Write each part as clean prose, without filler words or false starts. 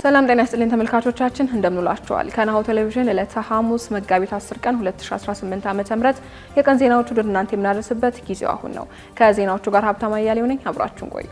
ሰላም ጤና ይስጥልኝ ተመልካቾቻችን እንደምንላችኋል። ከናሁ ቴሌቪዥን ለዕለተ ሐሙስ መጋቢት 10 ቀን 2018 ዓ.ም የቀን ዜናዎቹ ወደ እናንተ የምናደርስበት ጊዜው አሁን ነው። ከዜናዎቹ ጋር ሀብታም አያሌው ነኝ። አብራችሁን ቆዩ።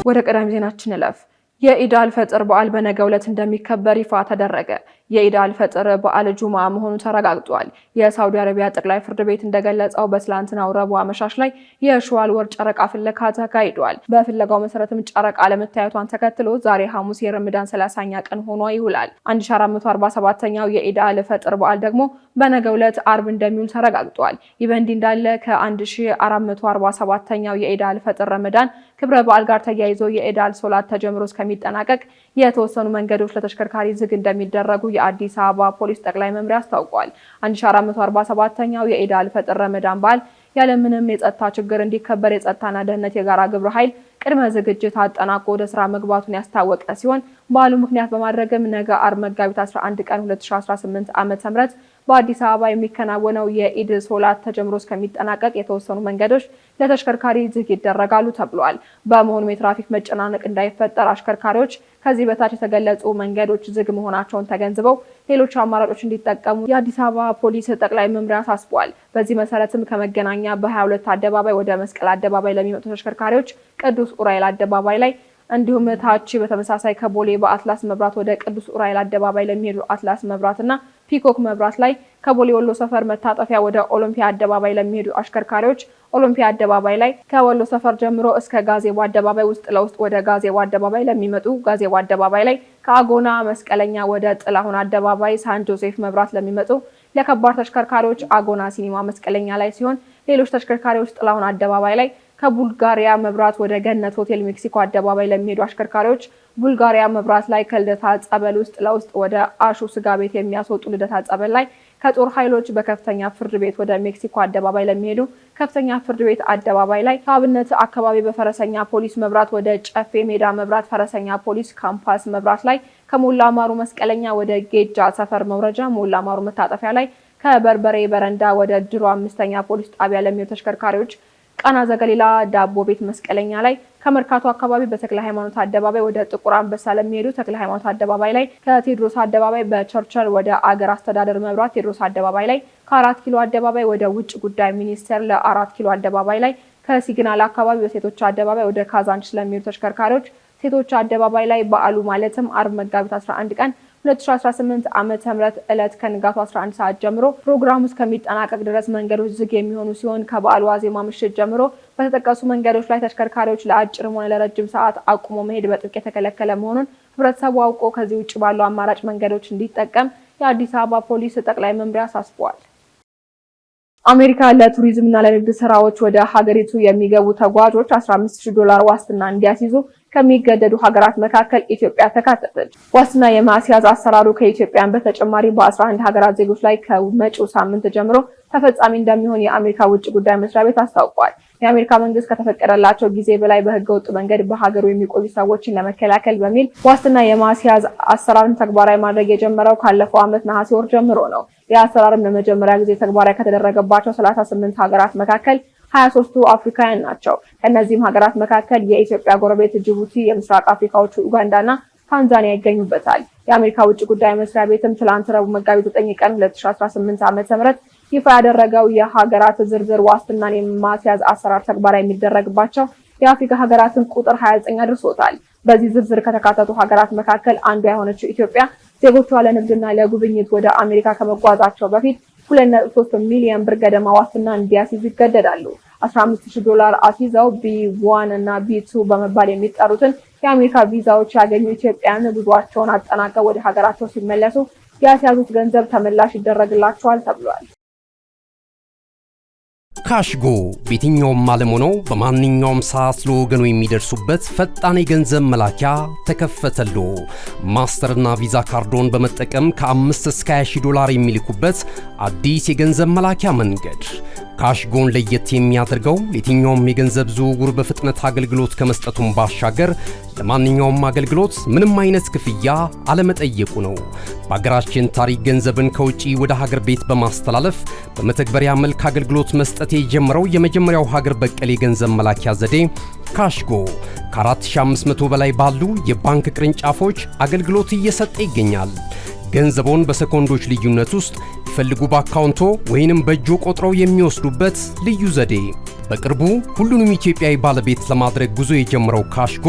ወደ ቀዳሚ ዜናችን እንለፍ። የኢድ አልፈጥር በዓል በነገው ዕለት እንደሚከበር ይፋ ተደረገ። የኢድ አልፈጥር በዓል ጁማ መሆኑ ተረጋግጧል። የሳውዲ አረቢያ ጠቅላይ ፍርድ ቤት እንደገለጸው በትላንትናው ረቡዕ አመሻሽ ላይ የሸዋል ወር ጨረቃ ፍለጋ ተካሂዷል። በፍለጋው መሰረትም ጨረቃ ለመታየቷን ተከትሎ ዛሬ ሐሙስ የረመዳን 30ኛ ቀን ሆኖ ይውላል። 1447ኛው የኢድ አልፈጥር በዓል ደግሞ በነገው ዕለት አርብ እንደሚውል ተረጋግጧል። ይህ በእንዲህ እንዳለ ከ1447ኛው የኢድ አልፈጥር ረመዳን ክብረ በዓል ጋር ተያይዞ የኢድ ሶላት ተጀምሮ እስከሚጠናቀቅ የተወሰኑ መንገዶች ለተሽከርካሪ ዝግ እንደሚደረጉ የአዲስ አበባ ፖሊስ ጠቅላይ መምሪያ አስታውቋል። 1447ኛው የኢድ አልፈጥር ረመዳን በዓል ያለምንም የጸጥታ ችግር እንዲከበር የጸጥታና ደህንነት የጋራ ግብረ ኃይል ቅድመ ዝግጅት አጠናቆ ወደ ስራ መግባቱን ያስታወቀ ሲሆን በዓሉ ምክንያት በማድረግም ነገ አርብ መጋቢት 11 ቀን 2018 ዓ.ም በአዲስ አበባ የሚከናወነው የኢድ ሶላት ተጀምሮ እስከሚጠናቀቅ የተወሰኑ መንገዶች ለተሽከርካሪ ዝግ ይደረጋሉ ተብሏል። በመሆኑም የትራፊክ መጨናነቅ እንዳይፈጠር አሽከርካሪዎች ከዚህ በታች የተገለጹ መንገዶች ዝግ መሆናቸውን ተገንዝበው ሌሎች አማራጮች እንዲጠቀሙ የአዲስ አበባ ፖሊስ ጠቅላይ መምሪያ አሳስቧል። በዚህ መሰረትም ከመገናኛ በ22 አደባባይ ወደ መስቀል አደባባይ ለሚመጡ ተሽከርካሪዎች ቅዱስ ኡራኤል አደባባይ ላይ እንዲሁም ታች በተመሳሳይ ከቦሌ በአትላስ መብራት ወደ ቅዱስ ኡራኤል አደባባይ ለሚሄዱ አትላስ መብራትና ፒኮክ መብራት ላይ ከቦሌ ወሎ ሰፈር መታጠፊያ ወደ ኦሎምፒያ አደባባይ ለሚሄዱ አሽከርካሪዎች ኦሎምፒያ አደባባይ ላይ ከወሎ ሰፈር ጀምሮ እስከ ጋዜቦ አደባባይ ውስጥ ለውስጥ ወደ ጋዜቦ አደባባይ ለሚመጡ ጋዜቦ አደባባይ ላይ ከአጎና መስቀለኛ ወደ ጥላሁን አደባባይ ሳን ጆሴፍ መብራት ለሚመጡ ለከባድ ተሽከርካሪዎች አጎና ሲኒማ መስቀለኛ ላይ ሲሆን ሌሎች ተሽከርካሪዎች ጥላሁን አደባባይ ላይ ከቡልጋሪያ መብራት ወደ ገነት ሆቴል ሜክሲኮ አደባባይ ለሚሄዱ አሽከርካሪዎች ቡልጋሪያ መብራት ላይ ከልደታ ጸበል ውስጥ ለውስጥ ወደ አሹ ስጋ ቤት የሚያስወጡ ልደታ ጸበል ላይ ከጦር ኃይሎች በከፍተኛ ፍርድ ቤት ወደ ሜክሲኮ አደባባይ ለሚሄዱ ከፍተኛ ፍርድ ቤት አደባባይ ላይ ከአብነት አካባቢ በፈረሰኛ ፖሊስ መብራት ወደ ጨፌ ሜዳ መብራት ፈረሰኛ ፖሊስ ካምፓስ መብራት ላይ ከሞላ ማሩ መስቀለኛ ወደ ጌጃ ሰፈር መውረጃ ሞላ ማሩ መታጠፊያ ላይ ከበርበሬ በረንዳ ወደ ድሮ አምስተኛ ፖሊስ ጣቢያ ለሚሄዱ ተሽከርካሪዎች ቃና ዘገሊላ ዳቦ ቤት መስቀለኛ ላይ ከመርካቶ አካባቢ በተክለ ሃይማኖት አደባባይ ወደ ጥቁር አንበሳ ለሚሄዱ ተክለ ሃይማኖት አደባባይ ላይ ከቴድሮስ አደባባይ በቸርቸር ወደ አገር አስተዳደር መብራት ቴድሮስ አደባባይ ላይ ከ4 ኪሎ አደባባይ ወደ ውጭ ጉዳይ ሚኒስቴር ለ4 ኪሎ አደባባይ ላይ ከሲግናል አካባቢ በሴቶች አደባባይ ወደ ካዛንቺስ ለሚሄዱ ተሽከርካሪዎች ሴቶች አደባባይ ላይ በዓሉ ማለትም አርብ መጋቢት 11 ቀን 2018 ዓመተ ምህረት ዕለት ከንጋቱ 11 ሰዓት ጀምሮ ፕሮግራሙ እስከሚጠናቀቅ ድረስ መንገዶች ዝግ የሚሆኑ ሲሆን ከበዓሉ ዋዜማ ምሽት ጀምሮ በተጠቀሱ መንገዶች ላይ ተሽከርካሪዎች ለአጭርም ሆነ ለረጅም ሰዓት አቁሞ መሄድ በጥብቅ የተከለከለ መሆኑን ህብረተሰቡ አውቆ ከዚህ ውጭ ባሉ አማራጭ መንገዶች እንዲጠቀም የአዲስ አበባ ፖሊስ ጠቅላይ መምሪያ አሳስቧል። አሜሪካ ለቱሪዝምና ለንግድ ስራዎች ወደ ሀገሪቱ የሚገቡ ተጓዦች $15,000 ዋስትና እንዲያስይዙ ከሚገደዱ ሀገራት መካከል ኢትዮጵያ ተካተተች። ዋስትና የማስያዝ አሰራሩ ከኢትዮጵያን በተጨማሪ በ11 ሀገራት ዜጎች ላይ ከመጪው ሳምንት ጀምሮ ተፈጻሚ እንደሚሆን የአሜሪካ ውጭ ጉዳይ መስሪያ ቤት አስታውቋል። የአሜሪካ መንግስት ከተፈቀደላቸው ጊዜ በላይ በህገወጥ መንገድ በሀገሩ የሚቆዩ ሰዎችን ለመከላከል በሚል ዋስትና የማስያዝ አሰራርን ተግባራዊ ማድረግ የጀመረው ካለፈው ዓመት ነሐሴ ወር ጀምሮ ነው። የአሰራርም ለመጀመሪያ ጊዜ ተግባራዊ ከተደረገባቸው 38 ሀገራት መካከል 23ቱ አፍሪካውያን ናቸው። ከነዚህም ሀገራት መካከል የኢትዮጵያ ጎረቤት ጅቡቲ፣ የምስራቅ አፍሪካዎቹ ኡጋንዳና ታንዛኒያ ይገኙበታል። የአሜሪካ ውጭ ጉዳይ መስሪያ ቤትም ትላንት ረቡዕ መጋቢት 9 ቀን 2018 ዓ.ም ይፋ ያደረገው የሀገራት ዝርዝር ዋስትናን የማስያዝ አሰራር ተግባራዊ የሚደረግባቸው የአፍሪካ ሀገራትን ቁጥር 29 አድርሶታል። በዚህ ዝርዝር ከተካተቱ ሀገራት መካከል አንዷ የሆነችው ኢትዮጵያ ዜጎቿ ለንግድና ለጉብኝት ወደ አሜሪካ ከመጓዛቸው በፊት 2.3 ሚሊዮን ብር ገደማ ዋስትና እንዲያስይዙ ይገደዳሉ። $15,000 አስይዘው B1 እና B2 በመባል የሚጠሩትን የአሜሪካ ቪዛዎች ያገኙ ኢትዮጵያውያን ጉዟቸውን አጠናቀው ወደ ሀገራቸው ሲመለሱ ያስያዙት ገንዘብ ተመላሽ ይደረግላቸዋል ተብሏል። ካሽጎ በየትኛውም ዓለም ሆነው በማንኛውም ሰዓት ለወገኑ የሚደርሱበት ፈጣን የገንዘብ መላኪያ ተከፈተሎ። ማስተርና ቪዛ ካርዶን በመጠቀም ከ5 እስከ $20,000 የሚልኩበት አዲስ የገንዘብ መላኪያ መንገድ። ካሽጎን ለየት የሚያደርገው የትኛውም የገንዘብ ዝውውር በፍጥነት አገልግሎት ከመስጠቱም ባሻገር ለማንኛውም አገልግሎት ምንም አይነት ክፍያ አለመጠየቁ ነው። በሀገራችን ታሪክ ገንዘብን ከውጪ ወደ ሀገር ቤት በማስተላለፍ በመተግበሪያ መልክ አገልግሎት መስጠት የጀመረው የመጀመሪያው ሀገር በቀል የገንዘብ መላኪያ ዘዴ ካሽጎ ከ4500 በላይ ባሉ የባንክ ቅርንጫፎች አገልግሎት እየሰጠ ይገኛል። ገንዘቦን በሰኮንዶች ልዩነት ውስጥ ይፈልጉ በአካውንቶ ወይንም በእጆ ቆጥረው የሚወስዱበት ልዩ ዘዴ። በቅርቡ ሁሉንም ኢትዮጵያዊ ባለቤት ለማድረግ ጉዞ የጀመረው ካሽጎ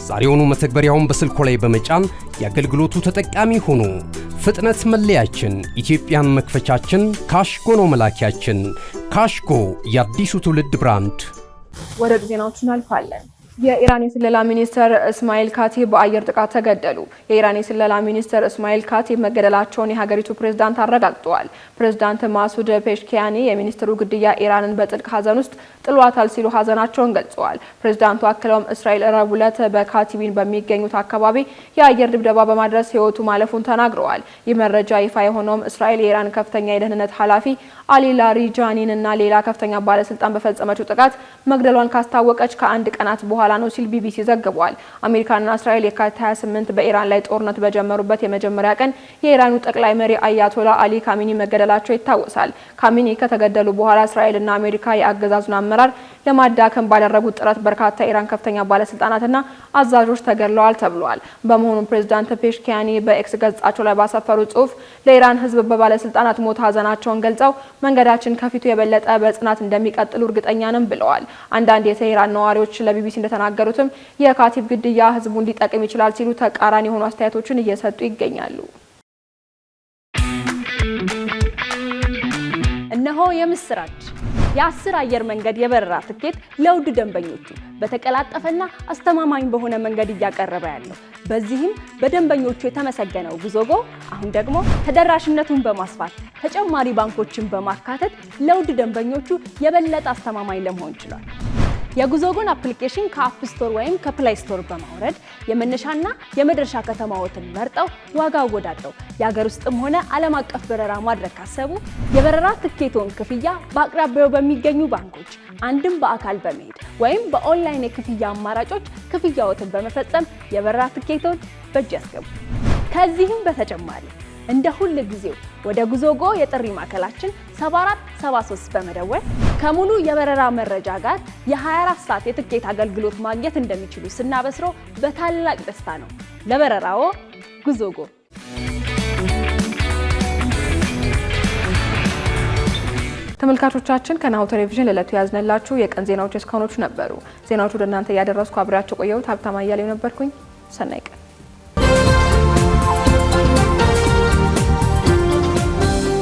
ዛሬውኑ መተግበሪያውን በስልኮ ላይ በመጫን የአገልግሎቱ ተጠቃሚ ሆኑ። ፍጥነት መለያችን፣ ኢትዮጵያን መክፈቻችን፣ ካሽጎ ነው መላኪያችን። ካሽጎ የአዲሱ ትውልድ ብራንድ። ወደ ዜናዎቹ እናልፋለን። የኢራን የስለላ ሚኒስትር እስማኤል ካቲብ በአየር ጥቃት ተገደሉ። የኢራን የስለላ ሚኒስትር እስማኤል ካቲብ መገደላቸውን የሀገሪቱ ፕሬዝዳንት አረጋግጠዋል። ፕሬዝዳንት ማሱድ ፔሽኪያኒ የሚኒስትሩ ግድያ ኢራንን በጥልቅ ሀዘን ውስጥ ጥሏታል ሲሉ ሀዘናቸውን ገልጸዋል። ፕሬዝዳንቱ አክለውም እስራኤል ረቡዕ ዕለት በካቲቢን በሚገኙት አካባቢ የአየር ድብደባ በማድረስ ሕይወቱ ማለፉን ተናግረዋል። ይህ መረጃ ይፋ የሆነውም እስራኤል የኢራን ከፍተኛ የደህንነት ኃላፊ አሊ ላሪጃኒን እና ሌላ ከፍተኛ ባለስልጣን በፈጸመችው ጥቃት መግደሏን ካስታወቀች ከአንድ ቀናት በኋላ ነው ሲል ቢቢሲ ዘግቧል። አሜሪካና እስራኤል የካቲት 28 በኢራን ላይ ጦርነት በጀመሩበት የመጀመሪያ ቀን የኢራኑ ጠቅላይ መሪ አያቶላ አሊ ካሚኒ መገደላቸው ይታወሳል። ካሚኒ ከተገደሉ በኋላ እስራኤልና አሜሪካ የአገዛዙን አመራር ለማዳከም ባደረጉት ጥረት በርካታ ኢራን ከፍተኛ ባለስልጣናትና አዛዦች ተገድለዋል ተብሏል። በመሆኑም ፕሬዝዳንት ፔሽኪያኒ በኤክስ ገጻቸው ላይ ባሰፈሩ ጽሑፍ ለኢራን ሕዝብ በባለስልጣናት ሞት ሀዘናቸውን ገልጸው መንገዳችን ከፊቱ የበለጠ በጽናት እንደሚቀጥሉ እርግጠኛ ነን ብለዋል። አንዳንድ የቴህራን ነዋሪዎች ለቢቢሲ እንደተናገሩትም የካቲብ ግድያ ሕዝቡን ሊጠቅም ይችላል ሲሉ ተቃራኒ የሆኑ አስተያየቶችን እየሰጡ ይገኛሉ። እነሆ የምስራች! የ10 አየር መንገድ የበረራ ትኬት ለውድ ደንበኞቹ በተቀላጠፈና አስተማማኝ በሆነ መንገድ እያቀረበ ያለው። በዚህም በደንበኞቹ የተመሰገነው ጉዞጎ አሁን ደግሞ ተደራሽነቱን በማስፋት ተጨማሪ ባንኮችን በማካተት ለውድ ደንበኞቹ የበለጠ አስተማማኝ ለመሆን ችሏል። የጉዞጎን አፕሊኬሽን ከአፕ ስቶር ወይም ከፕላይ ስቶር በማውረድ የመነሻና የመድረሻ ከተማዎትን መርጠው ዋጋ አወዳድረው የሀገር ውስጥም ሆነ ዓለም አቀፍ በረራ ማድረግ ካሰቡ የበረራ ትኬቶን ክፍያ በአቅራቢያው በሚገኙ ባንኮች አንድም በአካል በመሄድ ወይም በኦንላይን የክፍያ አማራጮች ክፍያዎትን በመፈጸም የበረራ ትኬቶን በእጅ ያስገቡ። ከዚህም በተጨማሪ እንደ ሁሉ ጊዜው ወደ ጉዞጎ የጥሪ ማዕከላችን 7473 በመደወል ከሙሉ የበረራ መረጃ ጋር የ24 ሰዓት የትኬት አገልግሎት ማግኘት እንደሚችሉ ስናበስሮ በታላቅ ደስታ ነው። ለበረራዎ ጉዞጎ። ተመልካቾቻችን ከናሁ ቴሌቪዥን ለዕለቱ ያዝነላችሁ የቀን ዜናዎች እስካሁኖቹ ነበሩ። ዜናዎቹ ወደ እናንተ ያደረስኩ አብሬያችሁ ቆየሁት። ሀብታማ እያሌው ነበርኩኝ። ሰናይ ቀን።